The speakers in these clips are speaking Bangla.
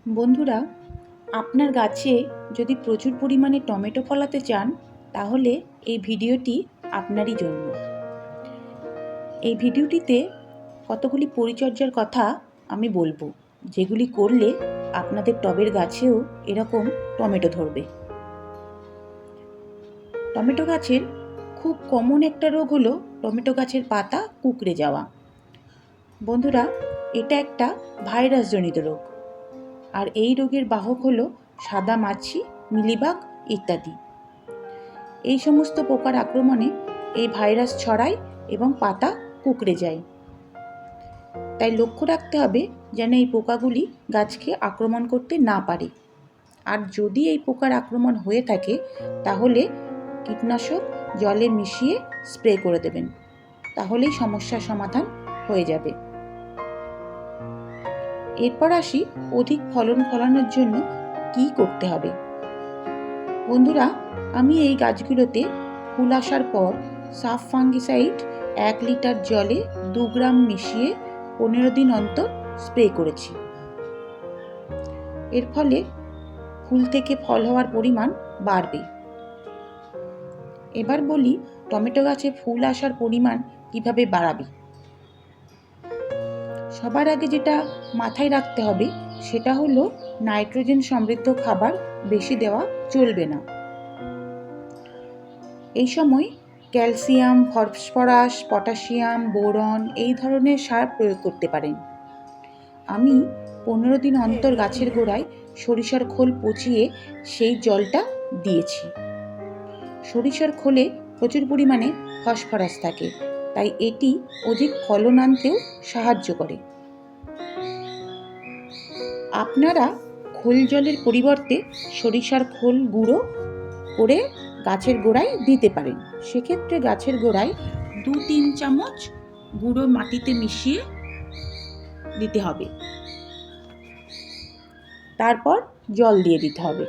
বন্ধুরা, আপনার গাছে যদি প্রচুর পরিমাণে টমেটো ফলাতে চান তাহলে এই ভিডিওটি আপনারই জন্য। এই ভিডিওটিতে কতগুলি পরিচর্যার কথা আমি বলবো, যেগুলি করলে আপনাদের টবের গাছেও এরকম টমেটো ধরবে। টমেটো গাছের খুব কমন একটা রোগ হলো টমেটো গাছের পাতা কুঁকড়ে যাওয়া। বন্ধুরা, এটা একটা ভাইরাসজনিত রোগ, আর এই রোগের বাহক হলো সাদা মাছি, মিলিবাগ ইত্যাদি। এই সমস্ত পোকার আক্রমণে এই ভাইরাস ছড়ায় এবং পাতা কুঁকড়ে যায়। তাই লক্ষ্য রাখতে হবে যেন এই পোকাগুলি গাছকে আক্রমণ করতে না পারে। আর যদি এই পোকার আক্রমণ হয়ে থাকে তাহলে কীটনাশক জলে মিশিয়ে স্প্রে করে দেবেন, তাহলেই সমস্যার সমাধান হয়ে যাবে। এরপর আসি অধিক ফলন ফলানোর জন্য কি করতে হবে। বন্ধুরা, আমি এই গাছগুলোতে ফুল আসার পর সাফ ফাঙ্গিসাইড 1 লিটার জলে 2 গ্রাম মিশিয়ে 15 দিন অন্তর স্প্রে করেছি। এর ফলে ফুল থেকে ফল হওয়ার পরিমাণ বাড়বে। এবার বলি টমেটো গাছে ফুল আসার পরিমাণ কিভাবে বাড়াবে। সবার আগে যেটা মাথায় রাখতে হবে সেটা হলো নাইট্রোজেন সমৃদ্ধ খাবার বেশি দেওয়া চলবে না। এই সময় ক্যালসিয়াম, ফসফরাস, পটাশিয়াম, বোরন এই ধরনের সার প্রয়োগ করতে পারেন। আমি 15 দিন অন্তর গাছের গোড়ায় সরিষার খোল পচিয়ে সেই জলটা দিয়েছি। সরিষার খোলে প্রচুর পরিমাণে ফসফরাস থাকে, তাই এটি অধিক ফলন আনতেও সাহায্য করে। আপনারা খোল জলের পরিবর্তে সরিষার খোল গুঁড়ো করে গাছের গোড়ায় দিতে পারেন। সেক্ষেত্রে গাছের গোড়ায় 2-3 চামচ গুঁড়ো মাটিতে মিশিয়ে দিতে হবে, তারপর জল দিয়ে দিতে হবে।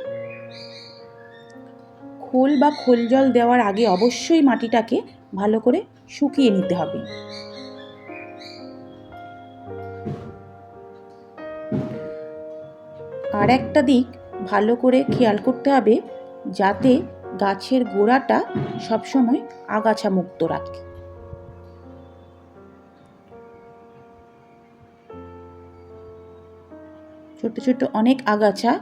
খোল বা খোল জল দেওয়ার আগে অবশ্যই মাটিটাকে ভালো করে শুকিয়ে নিতে হবে। আর একটা দিক ভালো করে খেয়াল করতে হবে যাতে গাছের গোড়াটা সবসময় আগাছা মুক্ত রাখে। ছোট ছোট অনেক আগাছা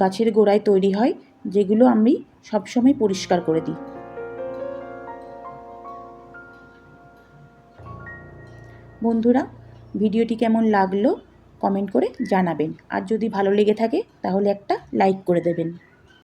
গাছের গোড়ায় তৈরি হয়, যেগুলো আমি সবসময় পরিষ্কার করে দিই। বন্ধুরা, ভিডিওটি কেমন লাগলো কমেন্ট করে জানাবেন, আর যদি ভালো লেগে থাকে তাহলে একটা লাইক করে দেবেন।